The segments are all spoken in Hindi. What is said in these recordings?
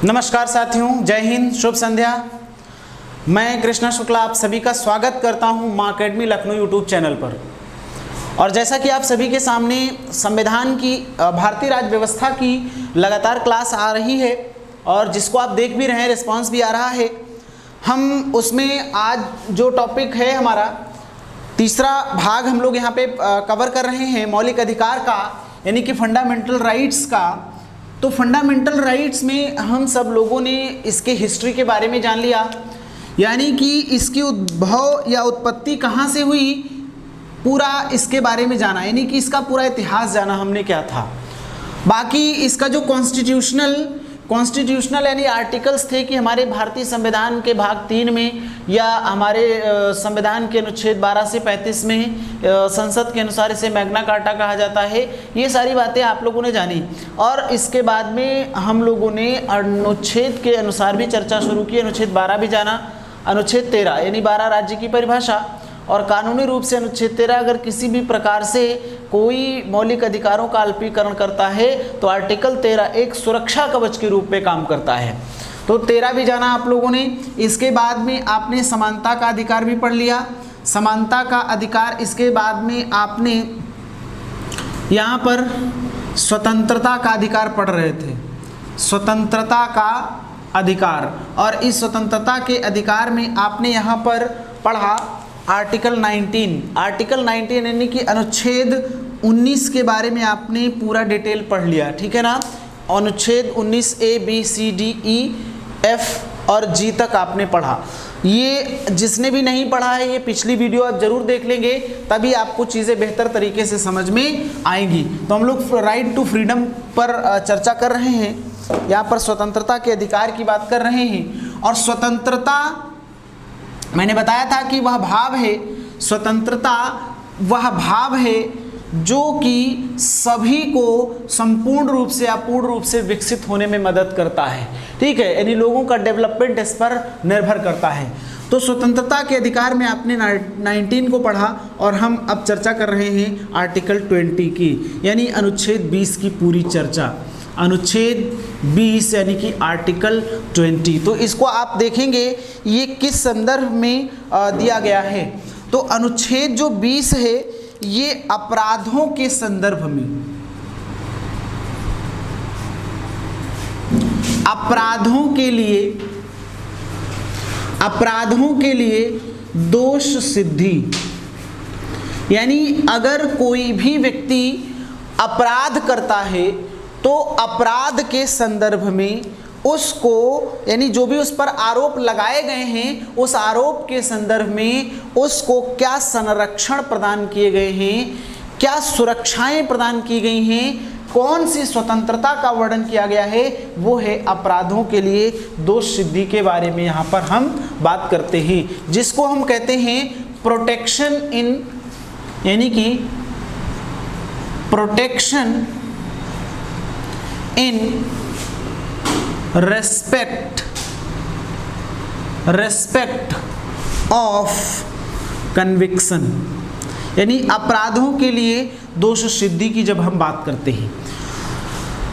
नमस्कार साथियों, जय हिंद, शुभ संध्या। मैं कृष्णा शुक्ला आप सभी का स्वागत करता हूं मां अकेडमी लखनऊ यूट्यूब चैनल पर। और जैसा कि आप सभी के सामने संविधान की भारतीय राज्य व्यवस्था की लगातार क्लास आ रही है और जिसको आप देख भी रहे हैं, रिस्पांस भी आ रहा है। हम उसमें आज जो टॉपिक है हमारा तीसरा भाग हम लोग यहाँ पे कवर कर रहे हैं मौलिक अधिकार का, यानी कि फंडामेंटल राइट्स का। तो फंडामेंटल राइट्स में हम सब लोगों ने इसके हिस्ट्री के बारे में जान लिया, यानी कि इसकी उद्भव या उत्पत्ति कहाँ से हुई, पूरा इसके बारे में जाना, यानी कि इसका पूरा इतिहास जाना हमने क्या था। बाकी इसका जो कॉन्स्टिट्यूशनल यानी आर्टिकल्स थे कि हमारे भारतीय संविधान के भाग 3 में या हमारे संविधान के अनुच्छेद 12 से 35 में संसद के अनुसार इसे मैग्ना कार्टा कहा जाता है। ये सारी बातें आप लोगों ने जानी और इसके बाद में हम लोगों ने अनुच्छेद के अनुसार भी चर्चा शुरू की। अनुच्छेद 12 भी जाना, अनुच्छेद 13 यानी 12 राज्य की परिभाषा, और कानूनी रूप से अनुच्छेद 13 अगर किसी भी प्रकार से कोई मौलिक अधिकारों का अल्पीकरण करता है तो आर्टिकल 13 एक सुरक्षा कवच के रूप में काम करता है। तो 13 भी जाना आप लोगों ने। इसके बाद में आपने समानता का अधिकार भी पढ़ लिया, समानता का अधिकार। इसके बाद में आपने यहाँ पर स्वतंत्रता का अधिकार पढ़ रहे थे, स्वतंत्रता का अधिकार। और इस स्वतंत्रता के अधिकार में आपने यहाँ पर पढ़ा आर्टिकल 19 यानी कि अनुच्छेद 19 के बारे में आपने पूरा डिटेल पढ़ लिया, ठीक है ना। अनुच्छेद 19 A B C D E F और G तक आपने पढ़ा। ये जिसने भी नहीं पढ़ा है ये पिछली वीडियो आप जरूर देख लेंगे, तभी आपको चीज़ें बेहतर तरीके से समझ में आएंगी। तो हम लोग राइट टू फ्रीडम पर चर्चा कर रहे हैं, यहाँ पर स्वतंत्रता के अधिकार की बात कर रहे हैं। और स्वतंत्रता मैंने बताया था कि वह भाव है, स्वतंत्रता वह भाव है जो कि सभी को संपूर्ण रूप से या पूर्ण रूप से विकसित होने में मदद करता है, ठीक है। यानी लोगों का डेवलपमेंट इस पर निर्भर करता है। तो स्वतंत्रता के अधिकार में आपने 19 को पढ़ा और हम अब चर्चा कर रहे हैं आर्टिकल 20 की, यानी अनुच्छेद 20 की पूरी चर्चा। अनुच्छेद 20 यानी कि आर्टिकल 20। तो इसको आप देखेंगे ये किस संदर्भ में दिया गया है। तो अनुच्छेद जो 20 है ये अपराधों के संदर्भ में, अपराधों के लिए दोष सिद्धि, यानी अगर कोई भी व्यक्ति अपराध करता है तो अपराध के संदर्भ में उसको, यानी जो भी उस पर आरोप लगाए गए हैं उस आरोप के संदर्भ में उसको क्या संरक्षण प्रदान किए गए हैं, क्या सुरक्षाएं प्रदान की गई हैं, कौन सी स्वतंत्रता का वर्णन किया गया है, वो है अपराधों के लिए दोष सिद्धि के बारे में यहाँ पर हम बात करते हैं, जिसको हम कहते हैं प्रोटेक्शन इन, यानी कि protection in respect of conviction, यानी अपराधों के लिए दोष सिद्धि की जब हम बात करते हैं,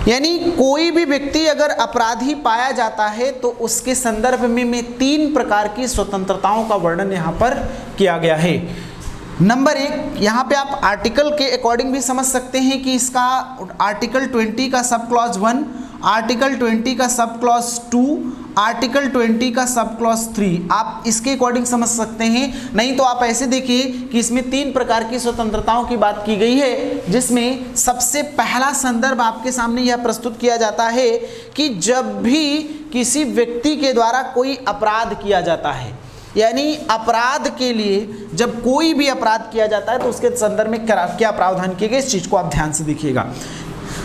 यानी कोई भी व्यक्ति अगर अपराधी पाया जाता है तो उसके संदर्भ में 3 प्रकार की स्वतंत्रताओं का वर्णन यहाँ पर किया गया है। नंबर 1, यहाँ पे आप आर्टिकल के अकॉर्डिंग भी समझ सकते हैं कि इसका आर्टिकल 20 का सब क्लॉज 1, आर्टिकल 20 का सब क्लॉज 2, आर्टिकल 20 का सब क्लॉज 3, आप इसके अकॉर्डिंग समझ सकते हैं। नहीं तो आप ऐसे देखिए कि इसमें 3 प्रकार की स्वतंत्रताओं की बात की गई है, जिसमें सबसे पहला संदर्भ आपके सामने यह प्रस्तुत किया जाता है कि जब भी किसी व्यक्ति के द्वारा कोई अपराध किया जाता है, यानी अपराध के लिए जब कोई भी अपराध किया जाता है तो उसके संदर्भ में क्या प्रावधान किए गए, इस चीज को आप ध्यान से देखिएगा।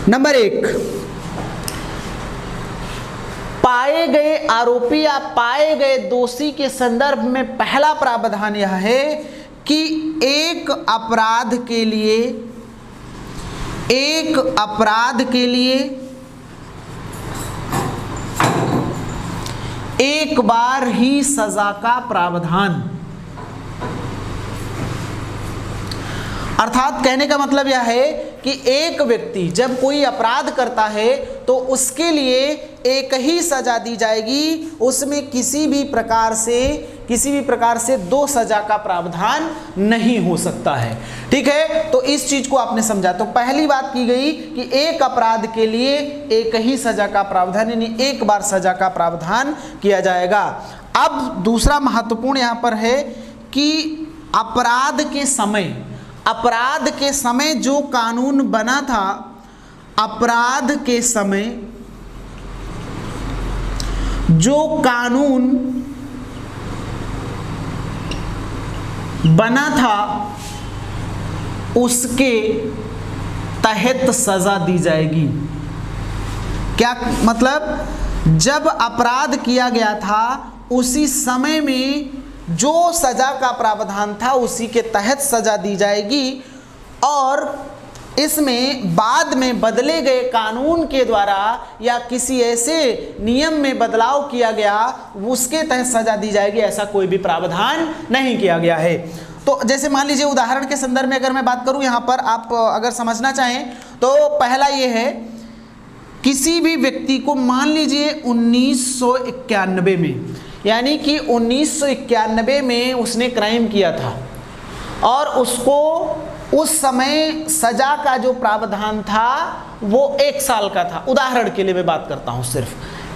नंबर 1, पाए गए आरोपी या पाए गए दोषी के संदर्भ में पहला प्रावधान यह है कि एक अपराध के लिए एक बार ही सजा का प्रावधान। अर्थात कहने का मतलब यह है कि एक व्यक्ति जब कोई अपराध करता है तो उसके लिए एक ही सजा दी जाएगी, उसमें किसी भी प्रकार से दो सजा का प्रावधान नहीं हो सकता है। ठीक है, तो इस चीज को आपने समझा। तो पहली बात की गई कि एक अपराध के लिए एक ही सजा का प्रावधान, यानी एक बार सजा का प्रावधान किया जाएगा। अब दूसरा महत्वपूर्ण यहां पर है कि अपराध के समय जो कानून बना था, अपराध के समय जो कानून बना था उसके तहत सजा दी जाएगी। क्या मतलब? जब अपराध किया गया था उसी समय में जो सजा का प्रावधान था उसी के तहत सजा दी जाएगी, और इसमें बाद में बदले गए कानून के द्वारा या किसी ऐसे नियम में बदलाव किया गया उसके तहत सजा दी जाएगी, ऐसा कोई भी प्रावधान नहीं किया गया है। तो जैसे मान लीजिए उदाहरण के संदर्भ में अगर मैं बात करूं, यहां पर आप अगर समझना चाहें तो पहला ये है, किसी भी व्यक्ति को मान लीजिए 1991 में, यानी कि 1991 में उसने क्राइम किया था और उसको उस समय सजा का जो प्रावधान था वो 1 साल का था। उदाहरण के लिए मैं बात करता हूं, सिर्फ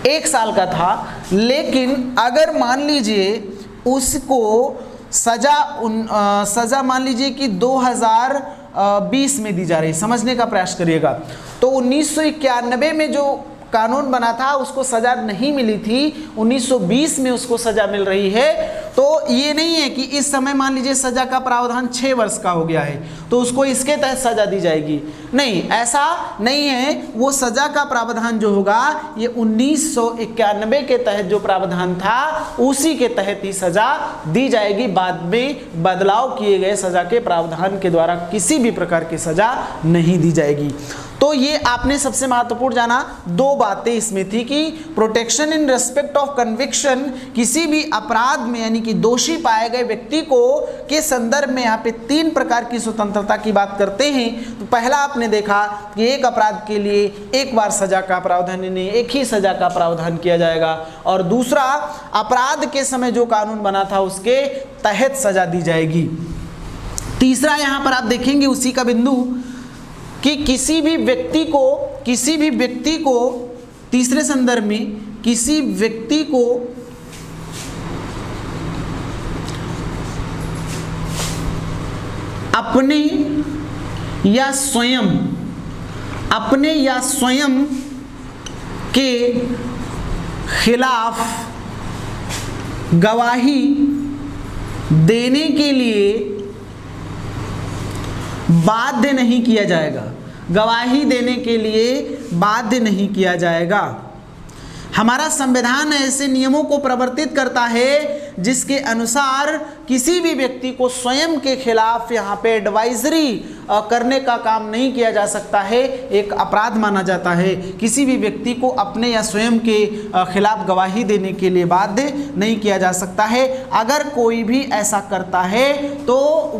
1 साल का था। लेकिन अगर मान लीजिए उसको सजा मान लीजिए कि 2020 में दी जा रही, समझने का प्रयास करिएगा। तो 1991 में जो कानून बना था उसको सजा नहीं मिली थी, 1920 में उसको सजा मिल रही है। तो ये नहीं है कि इस समय मान लीजिए सजा का प्रावधान 6 वर्ष का हो गया है तो उसको इसके तहत सजा दी जाएगी, नहीं, ऐसा नहीं है। वो सजा का प्रावधान जो होगा ये 1991 के तहत जो प्रावधान था उसी के तहत ही सजा दी जाएगी, बाद में बदलाव किए गए सजा के प्रावधान के द्वारा किसी भी प्रकार की सजा नहीं दी जाएगी। तो ये आपने सबसे महत्वपूर्ण जाना। 2 बातें इसमें थी कि protection in respect of conviction, किसी भी अपराध में यानी कि दोषी पाए गए व्यक्ति को के संदर्भ में यहाँ पे 3 प्रकार की स्वतंत्रता की बात करते हैं। तो पहला आपने देखा कि एक अपराध के लिए एक बार सजा का प्रावधान, नहीं एक ही सजा का प्रावधान किया जाएगा, और दूसरा अपराध के समय जो कानून बना था उसके तहत सजा दी जाएगी। तीसरा यहाँ पर आप देखेंगे उसी का बिंदु कि किसी भी व्यक्ति को तीसरे संदर्भ में किसी व्यक्ति को अपने या स्वयं के खिलाफ गवाही देने के लिए बाध्य नहीं किया जाएगा, गवाही देने के लिए बाध्य नहीं किया जाएगा। हमारा संविधान ऐसे नियमों को प्रवर्तित करता है जिसके अनुसार किसी भी व्यक्ति को स्वयं के खिलाफ यहाँ पे एडवाइजरी करने का काम नहीं किया जा सकता है, एक अपराध माना जाता है। किसी भी व्यक्ति को अपने या स्वयं के खिलाफ गवाही देने के लिए बाध्य नहीं किया जा सकता है। अगर कोई भी ऐसा करता है तो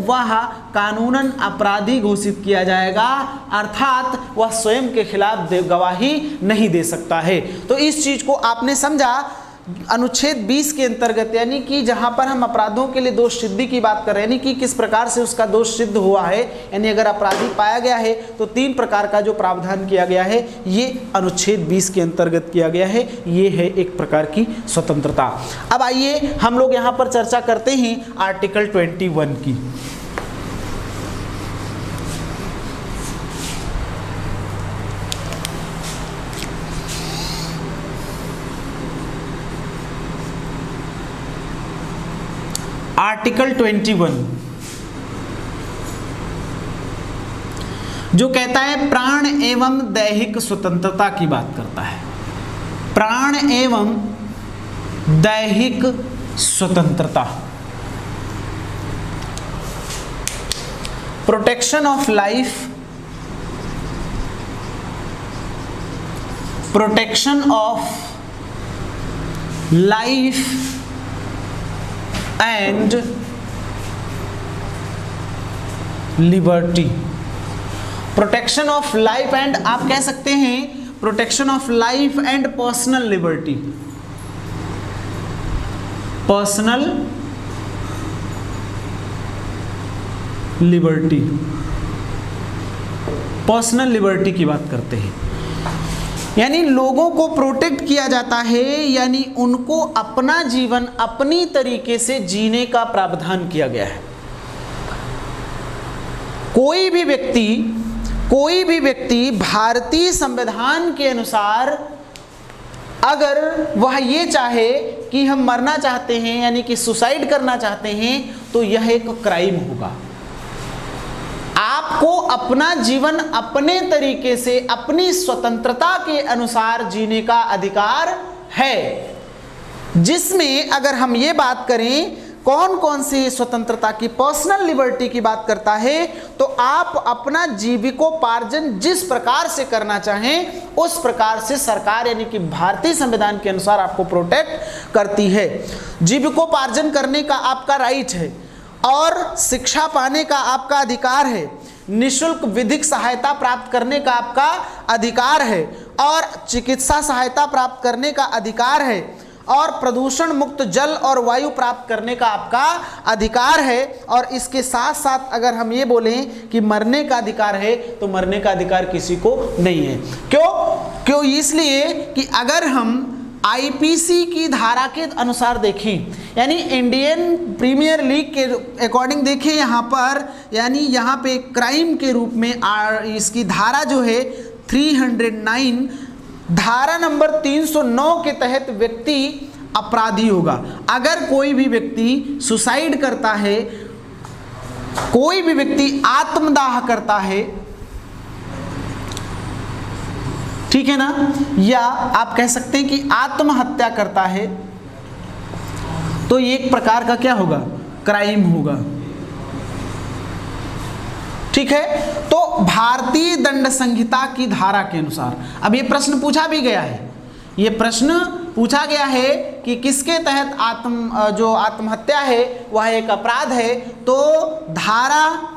वह कानूनन अपराधी घोषित किया जाएगा, अर्थात वह स्वयं के खिलाफ गवाही नहीं दे सकता है। तो इस चीज को आपने समझा। अनुच्छेद 20 के अंतर्गत यानी कि जहां पर हम अपराधों के लिए दोष सिद्धि की बात कर रहे हैं, यानी कि किस प्रकार से उसका दोष सिद्ध हुआ है, यानी अगर अपराधी पाया गया है तो 3 प्रकार का जो प्रावधान किया गया है ये अनुच्छेद 20 के अंतर्गत किया गया है। ये है एक प्रकार की स्वतंत्रता। अब आइए हम लोग यहां पर चर्चा करते हैं आर्टिकल 21 की। आर्टिकल 21 जो कहता है प्राण एवं दैहिक स्वतंत्रता की बात करता है। प्राण एवं दैहिक स्वतंत्रता, protection of life, protection of life and liberty. Protection of life and आप कह सकते हैं protection of life and personal liberty. Personal liberty, personal liberty की बात करते हैं, यानी लोगों को प्रोटेक्ट किया जाता है, यानी उनको अपना जीवन अपनी तरीके से जीने का प्रावधान किया गया है। कोई भी व्यक्ति भारतीय संविधान के अनुसार अगर वह ये चाहे कि हम मरना चाहते हैं यानी कि सुसाइड करना चाहते हैं तो यह एक क्राइम होगा। आपको अपना जीवन अपने तरीके से अपनी स्वतंत्रता के अनुसार जीने का अधिकार है, जिसमें अगर हम ये बात करें कौन कौन सी स्वतंत्रता की, पर्सनल लिबर्टी की बात करता है, तो आप अपना जीविकोपार्जन जिस प्रकार से करना चाहें उस प्रकार से सरकार यानी कि भारतीय संविधान के अनुसार आपको प्रोटेक्ट करती है। जीविकोपार्जन करने का आपका राइट है और शिक्षा पाने का आपका अधिकार है, निःशुल्क विधिक सहायता प्राप्त करने का आपका अधिकार है और चिकित्सा सहायता प्राप्त करने का अधिकार है और प्रदूषण मुक्त जल और वायु प्राप्त करने का आपका अधिकार है। और इसके साथ साथ अगर हम ये बोलें कि मरने का अधिकार है तो मरने का अधिकार किसी को नहीं है। क्यों? इसलिए कि अगर हम आईपीसी की धारा के अनुसार देखें, यानी इंडियन प्रीमियर लीग के अकॉर्डिंग देखें यहाँ पर, यानी यहाँ पे क्राइम के रूप में इसकी धारा जो है 309, धारा नंबर 309 के तहत व्यक्ति अपराधी होगा। अगर कोई भी व्यक्ति सुसाइड करता है, कोई भी व्यक्ति आत्मदाह करता है, ठीक है ना, या आप कह सकते हैं कि आत्महत्या करता है, तो ये एक प्रकार का क्या होगा, क्राइम होगा। ठीक है, तो भारतीय दंड संहिता की धारा के अनुसार अब ये प्रश्न पूछा भी गया है, ये प्रश्न पूछा गया है कि किसके तहत जो आत्महत्या है वह एक अपराध है, तो धारा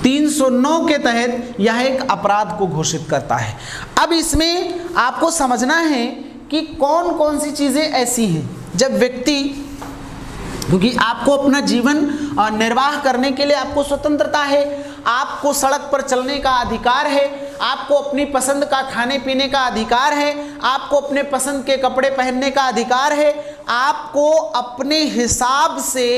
309 के तहत यह एक अपराध को घोषित करता है। अब इसमें आपको समझना है कि कौन कौन सी चीजें ऐसी हैं जब व्यक्ति, क्योंकि आपको अपना जीवन निर्वाह करने के लिए आपको स्वतंत्रता है, आपको सड़क पर चलने का अधिकार है, आपको अपनी पसंद का खाने पीने का अधिकार है, आपको अपने पसंद के कपड़े पहनने का अधिकार है, आपको अपने हिसाब से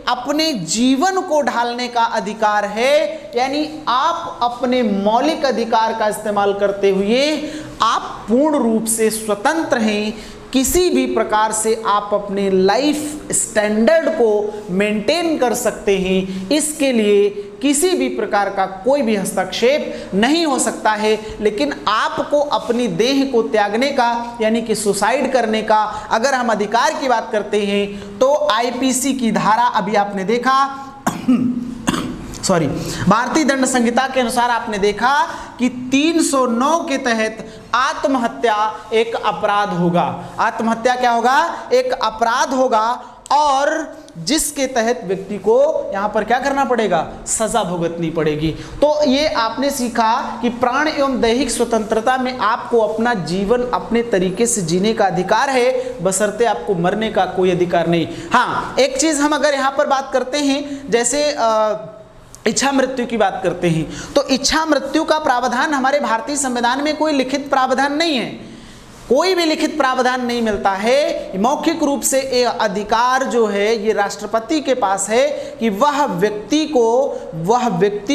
अपने जीवन को ढालने का अधिकार है, यानी आप अपने मौलिक अधिकार का इस्तेमाल करते हुए आप पूर्ण रूप से स्वतंत्र हैं। किसी भी प्रकार से आप अपने लाइफ स्टैंडर्ड को मेंटेन कर सकते हैं, इसके लिए किसी भी प्रकार का कोई भी हस्तक्षेप नहीं हो सकता है। लेकिन आपको अपनी देह को त्यागने का यानी कि सुसाइड करने का अगर हम अधिकार की बात करते हैं तो आईपीसी की धारा अभी आपने देखा भारतीय दंड संहिता के अनुसार आपने देखा कि 309 के तहत आत्महत्या एक अपराध होगा। आत्महत्या क्या होगा, एक अपराध होगा और जिसके तहत व्यक्ति को यहां पर क्या करना पड़ेगा, सजा भुगतनी पड़ेगी। तो ये आपने सीखा कि प्राण एवं दैहिक स्वतंत्रता में आपको अपना जीवन अपने तरीके से जीने का अधिकार है, बशर्ते आपको मरने का कोई अधिकार नहीं। हाँ, एक चीज हम अगर यहां पर बात करते हैं, जैसे इच्छा मृत्यु की बात करते हैं, तो इच्छा मृत्यु का प्रावधान हमारे भारतीय संविधान में कोई लिखित प्रावधान नहीं है, कोई भी लिखित प्रावधान नहीं मिलता है। मौखिक रूप से ये अधिकार जो है ये राष्ट्रपति के पास है कि वह व्यक्ति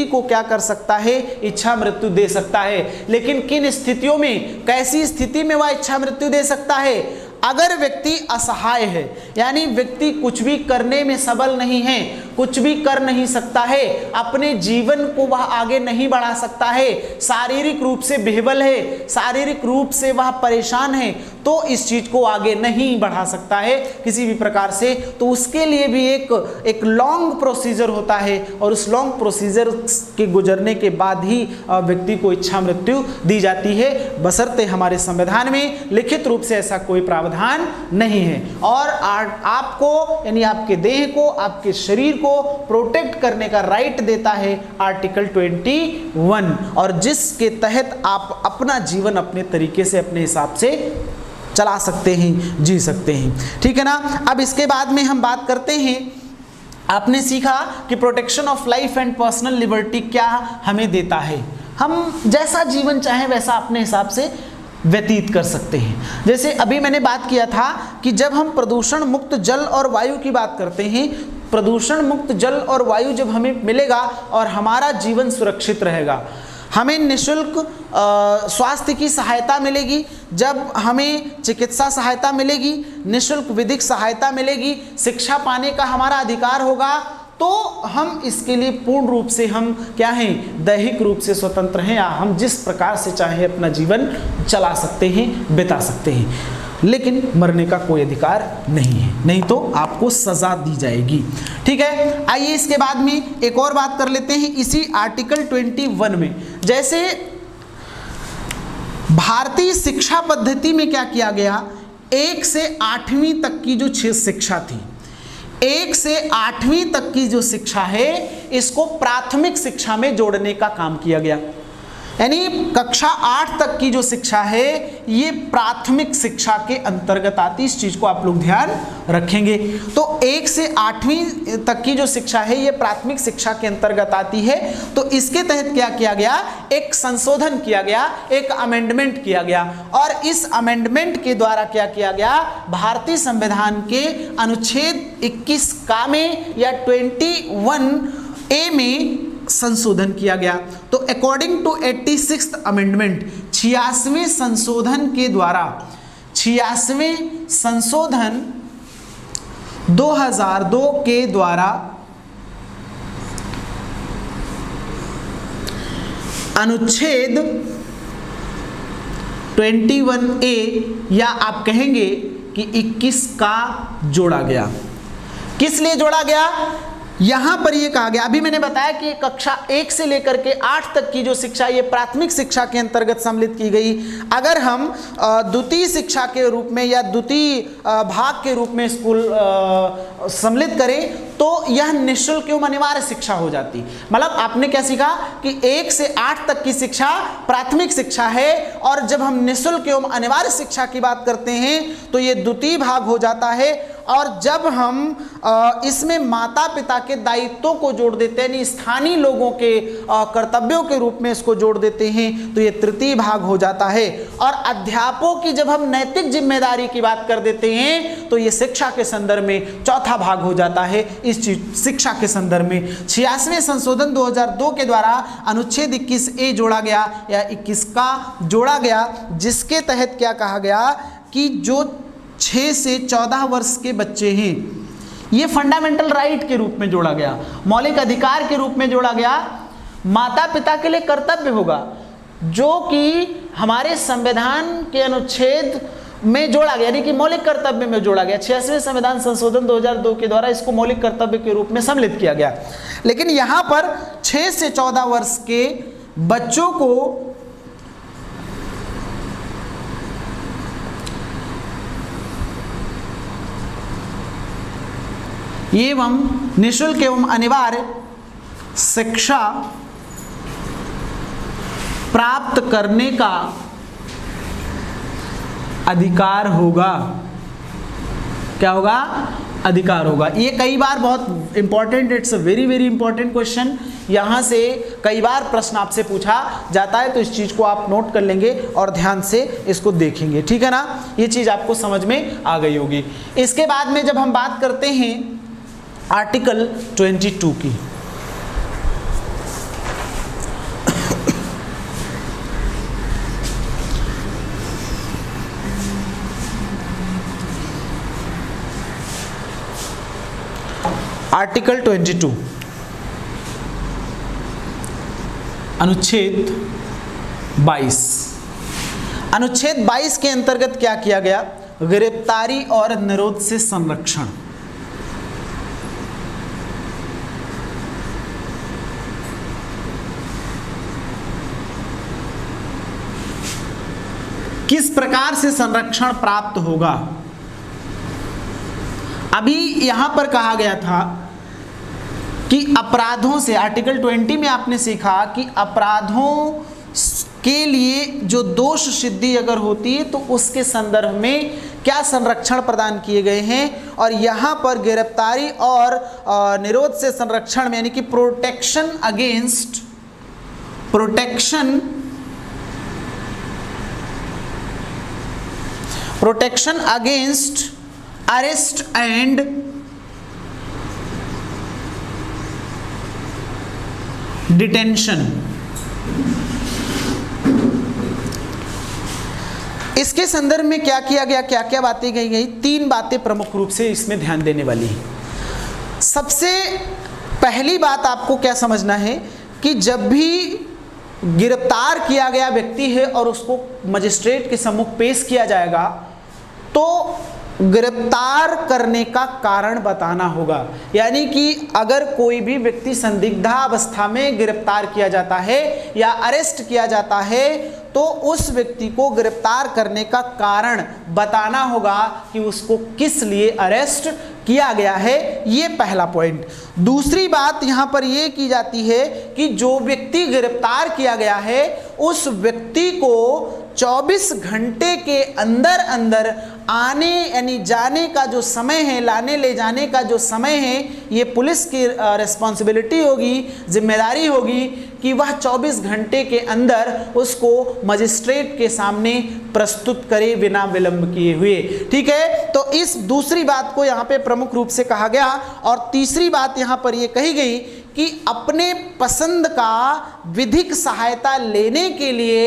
को क्या कर सकता है, इच्छा मृत्यु दे सकता है। लेकिन किन स्थितियों में, कैसी स्थिति में वह इच्छा मृत्यु दे सकता है, अगर व्यक्ति असहाय है, यानी व्यक्ति कुछ भी करने में सबल नहीं है, कुछ भी कर नहीं सकता है, अपने जीवन को वह आगे नहीं बढ़ा सकता है, शारीरिक रूप से बेहबल है, शारीरिक रूप से वह परेशान है, तो इस चीज को आगे नहीं बढ़ा सकता है किसी भी प्रकार से, तो उसके लिए भी एक लॉन्ग प्रोसीजर होता है और उस लॉन्ग प्रोसीजर के गुजरने के बाद ही व्यक्ति को इच्छा मृत्यु दी जाती है, बशर्ते हमारे संविधान में लिखित रूप से ऐसा कोई प्रावधान नहीं है। और आपको यानी आपके देह को, आपके शरीर को प्रोटेक्ट करने का राइट देता है आर्टिकल 21, और जिसके तहत आप अपना जीवन अपने तरीके से अपने हिसाब से चला सकते हैं, जी सकते हैं। ठीक है ना। अब इसके बाद में हम बात करते हैं, आपने सीखा कि protection of life and personal liberty क्या हमें देता है। हम जैसा जीवन चाहें वैसा अपने हिसाब से व्यतीत कर सकते हैं। जैसे अभी मैंने बात किया था कि जब हम प्रदूषण मुक्त जल और वायु की बात करते हैं, प्रदूषण मुक्त जल और वायु जब हमें मिलेगा और हमारा जीवन सुरक्षित रहेगा, हमें निःशुल्क स्वास्थ्य की सहायता मिलेगी, जब हमें चिकित्सा सहायता मिलेगी, निःशुल्क विधिक सहायता मिलेगी, शिक्षा पाने का हमारा अधिकार होगा, तो हम इसके लिए पूर्ण रूप से हम क्या हैं, दैहिक रूप से स्वतंत्र हैं, या हम जिस प्रकार से चाहे अपना जीवन चला सकते हैं, बिता सकते हैं। लेकिन मरने का कोई अधिकार नहीं है, नहीं तो आपको सजा दी जाएगी। ठीक है। आइए इसके बाद में एक और बात कर लेते हैं इसी आर्टिकल 21 में। जैसे भारतीय शिक्षा पद्धति में क्या किया गया, 1 से 8वीं तक की जो शिक्षा थी, 1 से 8वीं तक की जो शिक्षा है, इसको प्राथमिक शिक्षा में जोड़ने का काम किया गया। यानी कक्षा 8 तक की जो शिक्षा है ये प्राथमिक शिक्षा के अंतर्गत आती है। इस चीज को आप लोग ध्यान रखेंगे। तो 1 से 8वीं तक की जो शिक्षा है ये प्राथमिक शिक्षा के अंतर्गत आती है। तो इसके तहत क्या किया गया, एक संशोधन किया गया, एक अमेंडमेंट किया गया, और इस अमेंडमेंट के द्वारा क्या किया गया, भारतीय संविधान के अनुच्छेद 21 का में या 21A में संशोधन किया गया। तो अकॉर्डिंग टू 86th अमेंडमेंट, 86वें संशोधन के द्वारा, 86वें संशोधन 2002 के द्वारा अनुच्छेद 21A या आप कहेंगे कि 21 का जोड़ा गया। किस लिए जोड़ा गया, यहां पर यह कहा गया, अभी मैंने बताया कि कक्षा 1 से लेकर के 8 तक की जो शिक्षा ये प्राथमिक शिक्षा के अंतर्गत सम्मिलित की गई। अगर हम द्वितीय शिक्षा के रूप में या द्वितीय भाग के रूप में स्कूल सम्मिलित करें तो यह निःशुल्क एवं अनिवार्य शिक्षा हो जाती। मतलब आपने क्या सीखा कि 1 से 8 तक की शिक्षा प्राथमिक शिक्षा है, और जब हम निःशुल्क एवं अनिवार्य शिक्षा की बात करते हैं तो ये द्वितीय भाग हो जाता है। और जब हम इसमें माता पिता के दायित्वों को जोड़ देते हैं, यानी स्थानीय लोगों के कर्तव्यों के रूप में इसको जोड़ देते हैं, तो ये तृतीय भाग हो जाता है। और अध्यापकों की जब हम नैतिक जिम्मेदारी की बात कर देते हैं तो ये शिक्षा के संदर्भ में चौथा भाग हो जाता है। इस शिक्षा के संदर्भ में 86वें संशोधन 2002 के द्वारा अनुच्छेद 21A जोड़ा गया या 21 का जोड़ा गया, जिसके तहत क्या कहा गया कि जो 6 से 14 वर्ष के बच्चे हैं ये फंडामेंटल राइट के रूप में जोड़ा गया, मौलिक अधिकार के रूप में जोड़ा गया। माता पिता के लिए कर्तव्य होगा जो कि हमारे संविधान के अनुच्छेद में जोड़ा गया, यानी कि मौलिक कर्तव्य में जोड़ा गया। 86वें संविधान संशोधन 2002 के द्वारा इसको मौलिक कर्तव्य के रूप में सम्मिलित किया गया। लेकिन यहाँ पर 6 से 14 वर्ष के बच्चों को एवं निःशुल्क एवं अनिवार्य शिक्षा प्राप्त करने का अधिकार होगा। क्या होगा, अधिकार होगा। ये कई बार बहुत important, it's a very very important question, यहाँ से कई बार प्रश्न आपसे पूछा जाता है, तो इस चीज़ को आप नोट कर लेंगे और ध्यान से इसको देखेंगे। ठीक है ना, ये चीज़ आपको समझ में आ गई होगी। इसके बाद में जब हम बात करते हैं आर्टिकल 22 की, आर्टिकल 22 अनुच्छेद 22, अनुच्छेद 22 के अंतर्गत क्या किया गया, गिरफ्तारी और निरोध से संरक्षण। किस प्रकार से संरक्षण प्राप्त होगा। अभी यहां पर कहा गया था कि अपराधों से, आर्टिकल 20 में आपने सीखा कि अपराधों के लिए जो दोष सिद्धि अगर होती है तो उसके संदर्भ में क्या संरक्षण प्रदान किए गए हैं, और यहाँ पर गिरफ्तारी और निरोध से संरक्षण में यानी कि protection against arrest and detention, इसके संदर्भ में क्या किया गया, क्या क्या बातें कही गई। 3 बातें प्रमुख रूप से इसमें ध्यान देने वाली है। सबसे पहली बात आपको क्या समझना है कि जब भी गिरफ्तार किया गया व्यक्ति है और उसको मजिस्ट्रेट के सम्मुख पेश किया जाएगा तो गिरफ्तार करने का कारण बताना होगा। यानी कि अगर कोई भी व्यक्ति संदिग्धावस्था में गिरफ्तार किया जाता है या अरेस्ट किया जाता है तो उस व्यक्ति को गिरफ्तार करने का कारण बताना होगा कि उसको किस लिए अरेस्ट किया गया है। ये पहला पॉइंट। दूसरी बात यहाँ पर ये की जाती है कि जो व्यक्ति गिरफ्तार किया गया है उस व्यक्ति को 24 घंटे के अंदर अंदर आने यानी जाने का जो समय है, लाने ले जाने का जो समय है, ये पुलिस की रिस्पॉन्सिबिलिटी होगी, जिम्मेदारी होगी कि वह 24 घंटे के अंदर उसको मजिस्ट्रेट के सामने प्रस्तुत करे बिना विलंब किए हुए। ठीक है, तो इस दूसरी बात को यहाँ पे प्रमुख रूप से कहा गया। और तीसरी बात यहाँ पर ये कही गई कि अपने पसंद का विधिक सहायता लेने के लिए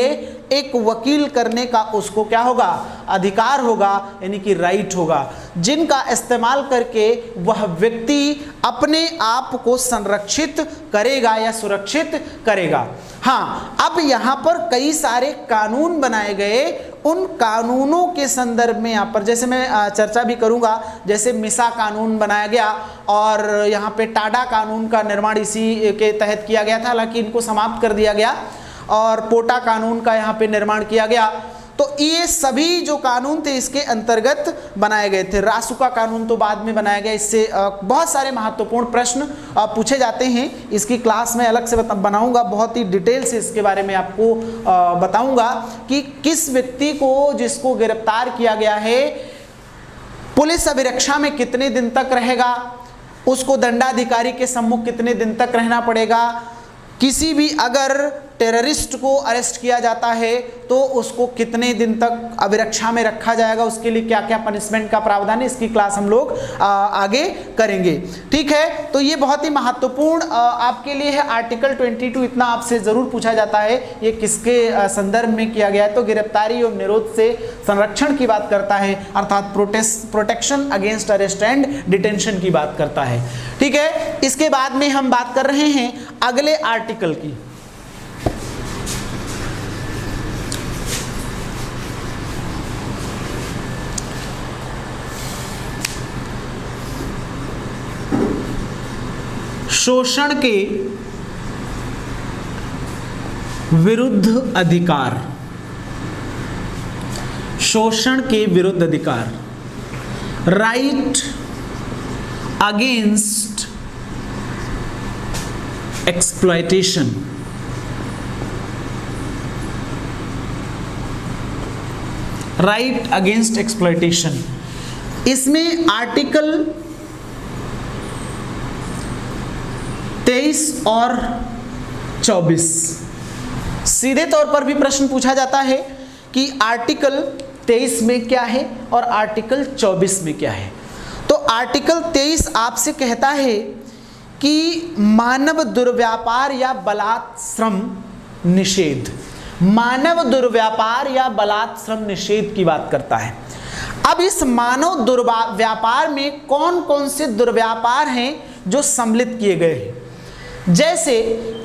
एक वकील करने का उसको क्या होगा, अधिकार होगा, यानी कि राइट होगा, जिनका इस्तेमाल करके वह व्यक्ति अपने आप को संरक्षित करेगा या सुरक्षित करेगा। हाँ, अब यहाँ पर कई सारे कानून बनाए गए। उन कानूनों के संदर्भ में यहाँ पर जैसे मैं चर्चा भी करूँगा, जैसे मिसा कानून बनाया गया और यहाँ पे टाडा कानून का निर्माण इसी के तहत किया गया था, हालांकि इनको समाप्त कर दिया गया, और पोटा कानून का यहाँ पे निर्माण किया गया। तो ये सभी जो कानून थे इसके अंतर्गत बनाए गए थे। रासुका कानून तो बाद में बनाया गया। इससे बहुत सारे महत्वपूर्ण प्रश्न पूछे जाते हैं। इसकी क्लास में अलग से बनाऊंगा, बहुत ही डिटेल से इसके बारे में आपको बताऊंगा कि किस व्यक्ति को जिसको गिरफ्तार किया गया है पुलिस अभिरक्षा में कितने दिन तक रहेगा, उसको दंडाधिकारी के सम्मुख कितने दिन तक रहना पड़ेगा, किसी भी अगर टेररिस्ट को अरेस्ट किया जाता है तो उसको कितने दिन तक अभिरक्षा में रखा जाएगा, उसके लिए क्या क्या पनिशमेंट का प्रावधान है, इसकी क्लास हम लोग आगे करेंगे। ठीक है, तो ये बहुत ही महत्वपूर्ण आपके लिए है। आर्टिकल 22 इतना आपसे ज़रूर पूछा जाता है, ये किसके संदर्भ में किया गया है, तो गिरफ्तारी और निरोध से संरक्षण की बात करता है, अर्थात protection against arrest and detention की बात करता है। ठीक है, इसके बाद में हम बात कर रहे हैं अगले आर्टिकल की। शोषण के विरुद्ध अधिकार, शोषण के विरुद्ध अधिकार, right against exploitation. Right against exploitation, इसमें आर्टिकल 23 और 24 सीधे तौर पर भी प्रश्न पूछा जाता है कि आर्टिकल 23 में क्या है और आर्टिकल 24 में क्या है। तो आर्टिकल 23 आपसे कहता है कि मानव दुर्व्यापार या बलात्श्रम निषेध, मानव दुर्व्यापार या बलात्श्रम निषेध की बात करता है। अब इस मानव दुर्व्यापार में कौन कौन से दुर्व्यापार हैं जो सम्मिलित किए गए हैं, जैसे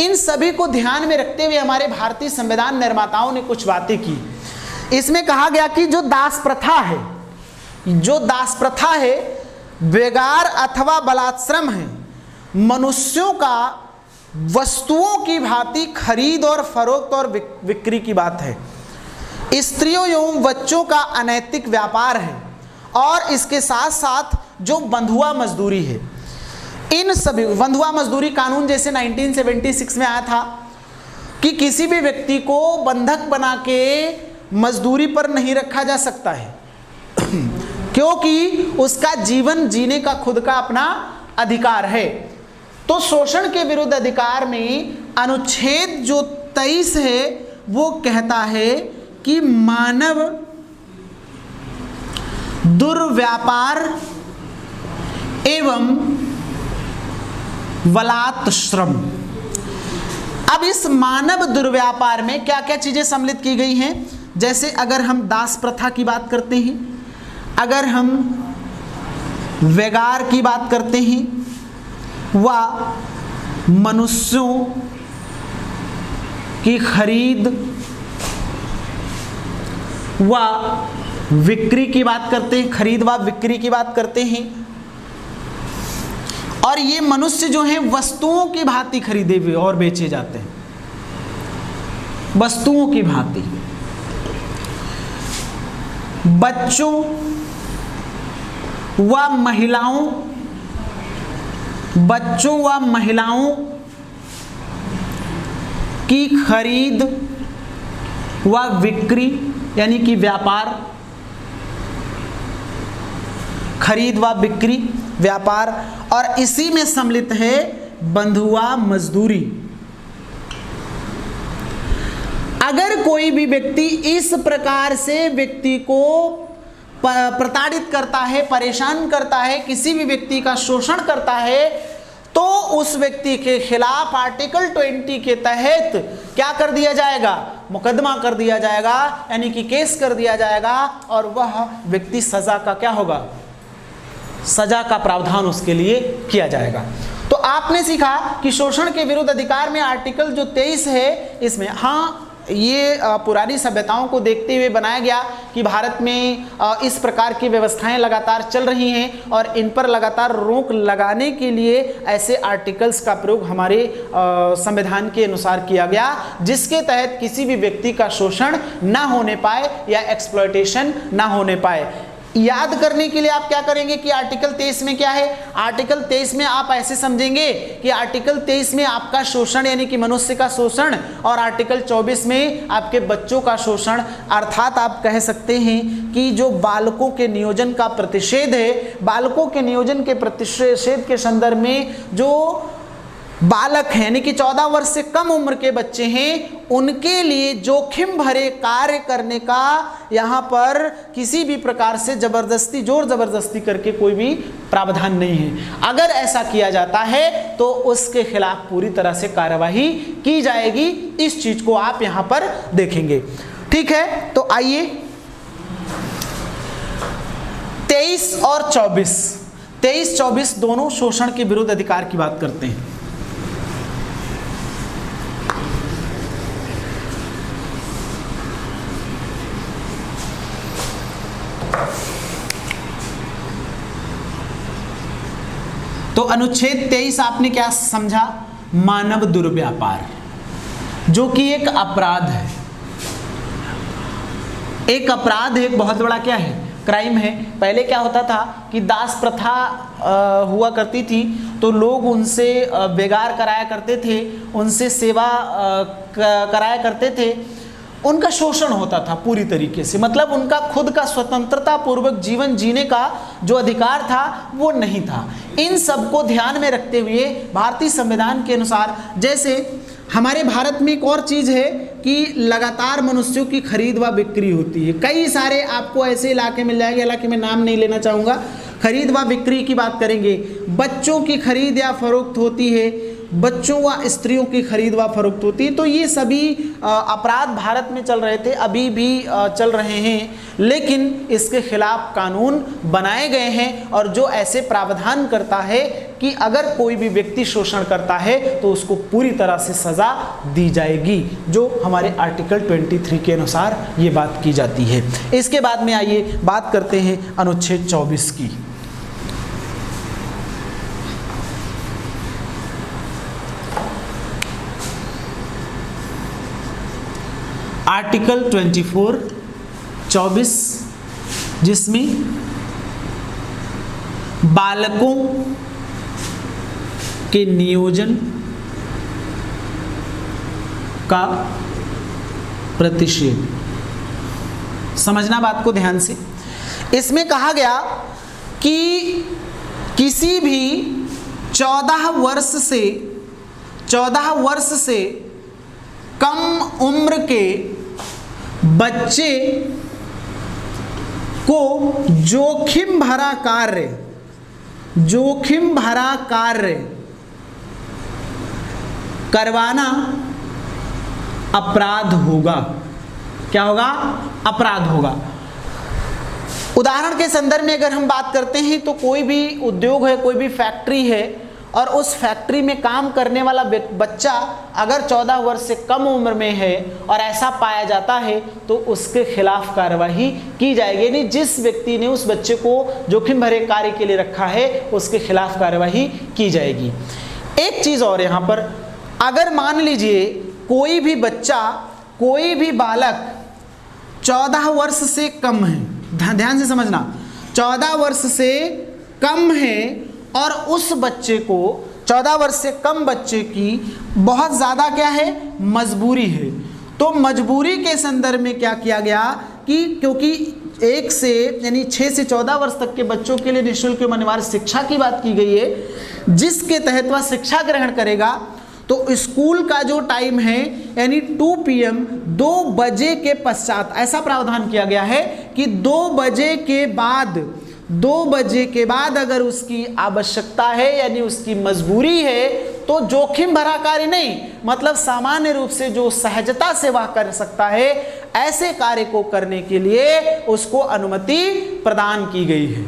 इन सभी को ध्यान में रखते हुए हमारे भारतीय संविधान निर्माताओं ने कुछ बातें की। इसमें कहा गया कि जो दास प्रथा है, जो दास प्रथा है, बेगार अथवा बलात्श्रम है, मनुष्यों का वस्तुओं की भांति खरीद और फरोख्त और बिक्री की बात है, स्त्रियों एवं बच्चों का अनैतिक व्यापार है, और इसके साथ साथ जो बंधुआ मजदूरी है, इन सभी बंधुआ मजदूरी कानून जैसे 1976 में आया था कि किसी भी व्यक्ति को बंधक बना के मजदूरी पर नहीं रखा जा सकता है क्योंकि उसका जीवन जीने का खुद का अपना अधिकार है। तो शोषण के विरुद्ध अधिकार में अनुच्छेद जो 23 है वो कहता है कि मानव दुर्व्यापार एवं बलात् श्रम। अब इस मानव दुर्व्यापार में क्या क्या चीजें सम्मिलित की गई हैं, जैसे अगर हम दास प्रथा की बात करते हैं, अगर हम व्यगार की बात करते हैं, व मनुष्यों की खरीद व विक्री की बात करते हैं, खरीद व बिक्री की बात करते हैं, और ये मनुष्य जो हैं वस्तुओं की भांति खरीदे हुए और बेचे जाते हैं, वस्तुओं की भांति। बच्चों व महिलाओं की खरीद व बिक्री यानी कि व्यापार, खरीद व बिक्री व्यापार, और इसी में सम्मिलित है बंधुआ मजदूरी। अगर कोई भी व्यक्ति इस प्रकार से व्यक्ति को प्रताड़ित करता है, परेशान करता है, किसी भी व्यक्ति का शोषण करता है, तो उस व्यक्ति के खिलाफ आर्टिकल 20 के तहत क्या कर दिया जाएगा, मुकदमा कर दिया जाएगा, यानी कि केस कर दिया जाएगा, और वह व्यक्ति सजा का क्या होगा, सजा का प्रावधान उसके लिए किया जाएगा। तो आपने सीखा कि शोषण के विरुद्ध अधिकार में आर्टिकल जो 23 है, इसमें हाँ ये पुरानी सभ्यताओं को देखते हुए बनाया गया कि भारत में इस प्रकार की व्यवस्थाएं लगातार चल रही हैं और इन पर लगातार रोक लगाने के लिए ऐसे आर्टिकल्स का प्रयोग हमारे संविधान के अनुसार किया गया, जिसके तहत किसी भी व्यक्ति का शोषण ना होने पाए या एक्सप्लॉयटेशन ना होने पाए। याद करने के लिए आप क्या करेंगे कि आर्टिकल 23 में क्या है। आर्टिकल 23 में आप ऐसे समझेंगे कि आर्टिकल 23 में आपका शोषण यानी कि मनुष्य का शोषण, और आर्टिकल 24 में आपके बच्चों का शोषण, अर्थात आप कह सकते हैं कि जो बालकों के नियोजन का प्रतिषेध है, बालकों के नियोजन के प्रतिषेध के संदर्भ में जो बालक हैं यानी कि 14 वर्ष से कम उम्र के बच्चे हैं, उनके लिए जोखिम भरे कार्य करने का यहाँ पर किसी भी प्रकार से जबरदस्ती, जोर जबरदस्ती करके कोई भी प्रावधान नहीं है। अगर ऐसा किया जाता है तो उसके खिलाफ पूरी तरह से कार्यवाही की जाएगी। इस चीज को आप यहाँ पर देखेंगे, ठीक है। तो आइए 23 और 24 दोनों शोषण के विरुद्ध अधिकार की बात करते हैं। तो अनुच्छेद 23 आपने क्या समझा, मानव दुर्व्यापार, जो कि एक अपराध है, एक अपराध है, एक बहुत बड़ा क्या है, क्राइम है। पहले क्या होता था कि दास प्रथा हुआ करती थी, तो लोग उनसे बेगार कराया करते थे, उनसे सेवा कराया करते थे, उनका शोषण होता था पूरी तरीके से, मतलब उनका खुद का स्वतंत्रता पूर्वक जीवन जीने का जो अधिकार था वो नहीं था। इन सब को ध्यान में रखते हुए भारतीय संविधान के अनुसार, जैसे हमारे भारत में एक और चीज़ है कि लगातार मनुष्यों की खरीद व बिक्री होती है। कई सारे आपको ऐसे इलाके मिल जाएंगे, हालांकि मैं नाम नहीं लेना चाहूँगा, खरीद व बिक्री की बात करेंगे। बच्चों की खरीद या फरोख्त होती है, बच्चों व स्त्रियों की खरीद व फरोख्त होती है। तो ये सभी अपराध भारत में चल रहे थे, अभी भी चल रहे हैं, लेकिन इसके खिलाफ कानून बनाए गए हैं और जो ऐसे प्रावधान करता है कि अगर कोई भी व्यक्ति शोषण करता है तो उसको पूरी तरह से सज़ा दी जाएगी, जो हमारे आर्टिकल 23 के अनुसार ये बात की जाती है। इसके बाद में आइए बात करते हैं अनुच्छेद 24 की। आर्टिकल 24 जिसमें बालकों के नियोजन का प्रतिषेध। समझना बात को ध्यान से। इसमें कहा गया कि किसी भी 14 वर्ष से कम उम्र के बच्चे को जोखिम भरा कार्य करवाना अपराध होगा। क्या होगा? अपराध होगा। उदाहरण के संदर्भ में अगर हम बात करते हैं तो कोई भी उद्योग है, कोई भी फैक्ट्री है और उस फैक्ट्री में काम करने वाला बच्चा अगर 14 वर्ष से कम उम्र में है और ऐसा पाया जाता है तो उसके खिलाफ कार्रवाई की जाएगी। यानी जिस व्यक्ति ने उस बच्चे को जोखिम भरे कार्य के लिए रखा है उसके खिलाफ कार्रवाई की जाएगी। एक चीज और यहाँ पर, अगर मान लीजिए कोई भी बच्चा, कोई भी बालक 14 वर्ष से कम है, ध्यान से समझना, 14 वर्ष से कम है और उस बच्चे को, 14 वर्ष से कम बच्चे की बहुत ज़्यादा क्या है, मजबूरी है, तो मजबूरी के संदर्भ में क्या किया गया कि क्योंकि 1 से यानी 6 से 14 वर्ष तक के बच्चों के लिए निःशुल्क एवं अनिवार्य शिक्षा की बात की गई है, जिसके तहत वह शिक्षा ग्रहण करेगा। तो स्कूल का जो टाइम है यानी 2 PM 2 बजे के पश्चात ऐसा प्रावधान किया गया है कि 2 बजे के बाद अगर उसकी आवश्यकता है यानी उसकी मजबूरी है तो जोखिम भरा कार्य नहीं, मतलब सामान्य रूप से जो सहजता से वह कर सकता है ऐसे कार्य को करने के लिए उसको अनुमति प्रदान की गई है।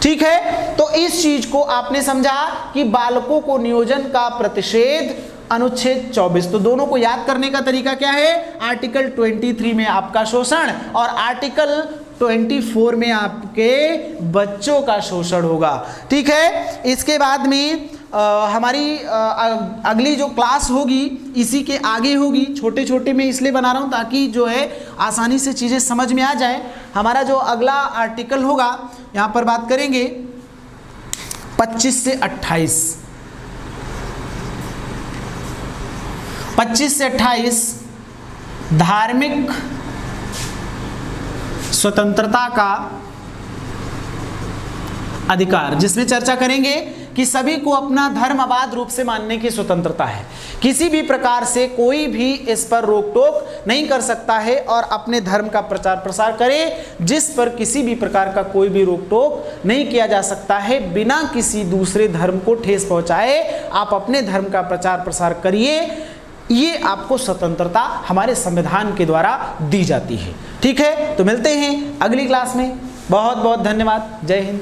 ठीक है, तो इस चीज को आपने समझा कि बालकों को नियोजन का प्रतिषेध अनुच्छेद 24। तो दोनों को याद करने का तरीका क्या है? आर्टिकल 23 में आपका शोषण और आर्टिकल 24 में आपके बच्चों का शोषण होगा। ठीक है, इसके बाद में हमारी अगली जो क्लास होगी इसी के आगे होगी। छोटे छोटे में इसलिए बना रहा हूँ ताकि जो है आसानी से चीज़ें समझ में आ जाए। हमारा जो अगला आर्टिकल होगा यहाँ पर बात करेंगे 25 से 28। 25 से 28 धार्मिक स्वतंत्रता का अधिकार, जिसमें चर्चा करेंगे कि सभी को अपना धर्म अबाध रूप से मानने की स्वतंत्रता है। किसी भी प्रकार से कोई भी इस पर रोक टोक नहीं कर सकता है और अपने धर्म का प्रचार प्रसार करे, जिस पर किसी भी प्रकार का कोई भी रोक टोक नहीं किया जा सकता है बिना किसी दूसरे धर्म को ठेस पहुंचाए। आप अपने धर्म का प्रचार प्रसार करिए, ये आपको स्वतंत्रता हमारे संविधान के द्वारा दी जाती है। ठीक है, तो मिलते हैं अगली क्लास में। बहुत बहुत धन्यवाद। जय हिंद।